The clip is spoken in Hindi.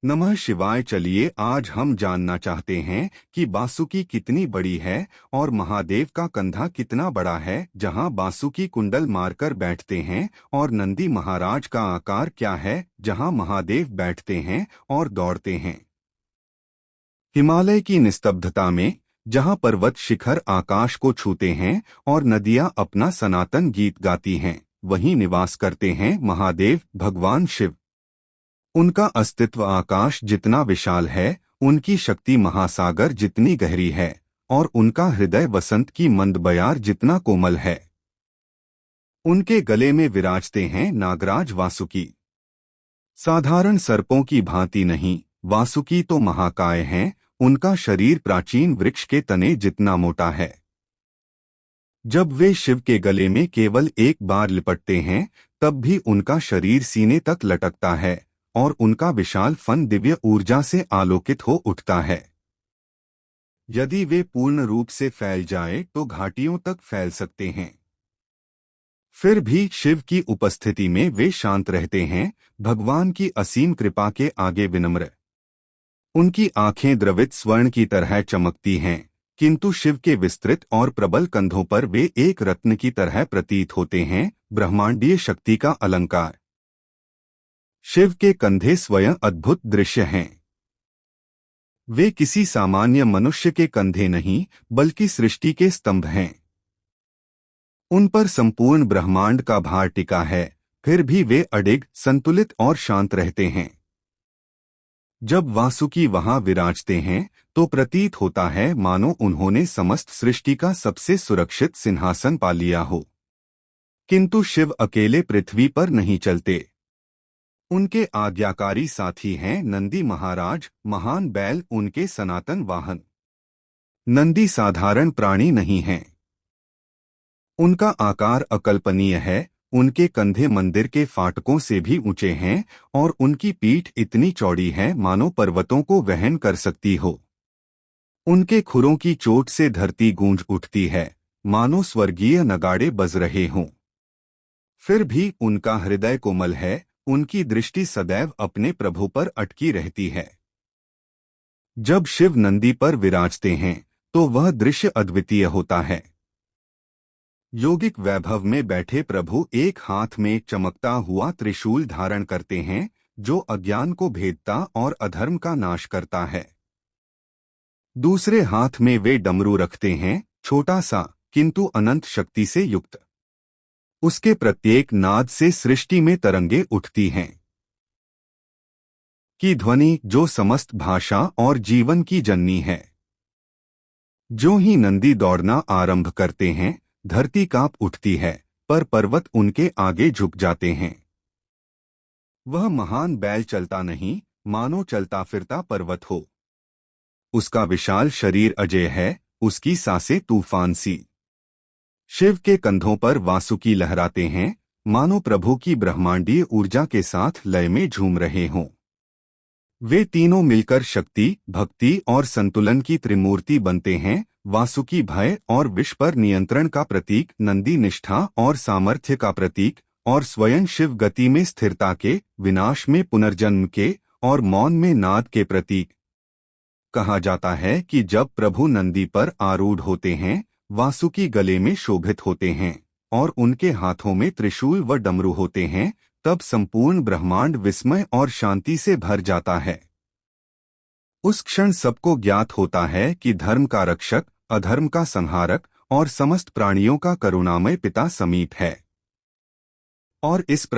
नमः शिवाय। चलिए आज हम जानना चाहते हैं कि बासुकी कितनी बड़ी है और महादेव का कंधा कितना बड़ा है। जहां बासुकी कुंडल मारकर बैठते हैं और नंदी महाराज का आकार क्या है जहां महादेव बैठते हैं और दौड़ते हैं। हिमालय की निस्तब्धता में जहां पर्वत शिखर आकाश को छूते हैं और नदियां अपना सनातन गीत गाती हैं, वहीं निवास करते हैं महादेव भगवान शिव। उनका अस्तित्व आकाश जितना विशाल है, उनकी शक्ति महासागर जितनी गहरी है और उनका हृदय वसंत की मंद बयार जितना कोमल है। उनके गले में विराजते हैं नागराज वासुकी। साधारण सर्पों की भांति नहीं, वासुकी तो महाकाय हैं। उनका शरीर प्राचीन वृक्ष के तने जितना मोटा है। जब वे शिव के गले में केवल एक बार लिपटते हैं, तब भी उनका शरीर सीने तक लटकता है और उनका विशाल फन दिव्य ऊर्जा से आलोकित हो उठता है। यदि वे पूर्ण रूप से फैल जाए तो घाटियों तक फैल सकते हैं। फिर भी शिव की उपस्थिति में वे शांत रहते हैं, भगवान की असीम कृपा के आगे विनम्र। उनकी आंखें द्रवित स्वर्ण की तरह चमकती हैं, किंतु शिव के विस्तृत और प्रबल कंधों पर वे एक रत्न की तरह प्रतीत होते हैं, ब्रह्मांडीय शक्ति का अलंकार। शिव के कंधे स्वयं अद्भुत दृश्य हैं। वे किसी सामान्य मनुष्य के कंधे नहीं, बल्कि सृष्टि के स्तंभ हैं। उन पर संपूर्ण ब्रह्मांड का भार टिका है, फिर भी वे अडिग, संतुलित और शांत रहते हैं। जब वासुकी वहां विराजते हैं तो प्रतीत होता है मानो उन्होंने समस्त सृष्टि का सबसे सुरक्षित सिंहासन पा लिया हो। किंतु शिव अकेले पृथ्वी पर नहीं चलते। उनके आज्ञाकारी साथी हैं नंदी महाराज, महान बैल उनके सनातन वाहन। नंदी साधारण प्राणी नहीं हैं। उनका आकार अकल्पनीय है। उनके कंधे मंदिर के फाटकों से भी ऊंचे हैं और उनकी पीठ इतनी चौड़ी है मानो पर्वतों को वहन कर सकती हो। उनके खुरों की चोट से धरती गूंज उठती है, मानो स्वर्गीय नगाड़े बज रहे हों। फिर भी उनका हृदय कोमल है। उनकी दृष्टि सदैव अपने प्रभु पर अटकी रहती है। जब शिव नंदी पर विराजते हैं तो वह दृश्य अद्वितीय होता है। योगिक वैभव में बैठे प्रभु एक हाथ में चमकता हुआ त्रिशूल धारण करते हैं, जो अज्ञान को भेदता और अधर्म का नाश करता है। दूसरे हाथ में वे डमरू रखते हैं, छोटा सा किंतु अनंत शक्ति से युक्त। उसके प्रत्येक नाद से सृष्टि में तरंगे उठती हैं की ध्वनि जो समस्त भाषा और जीवन की जननी है। जो ही नंदी दौड़ना आरंभ करते हैं, धरती कांप उठती है, पर पर्वत उनके आगे झुक जाते हैं। वह महान बैल चलता नहीं, मानो चलता फिरता पर्वत हो। उसका विशाल शरीर अजेय है, उसकी सांसें तूफान सी। शिव के कंधों पर वासुकी लहराते हैं, मानो प्रभु की ब्रह्मांडीय ऊर्जा के साथ लय में झूम रहे हों। वे तीनों मिलकर शक्ति, भक्ति और संतुलन की त्रिमूर्ति बनते हैं। वासुकी भय और विष पर नियंत्रण का प्रतीक, नंदी निष्ठा और सामर्थ्य का प्रतीक और स्वयं शिव गति में स्थिरता के, विनाश में पुनर्जन्म के और मौन में नाद के प्रतीक। कहा जाता है कि जब प्रभु नंदी पर आरूढ़ होते हैं, वासुकी गले में शोभित होते हैं और उनके हाथों में त्रिशूल व डमरू होते हैं, तब संपूर्ण ब्रह्मांड विस्मय और शांति से भर जाता है। उस क्षण सबको ज्ञात होता है कि धर्म का रक्षक, अधर्म का संहारक और समस्त प्राणियों का करुणामय पिता समीप है। और इस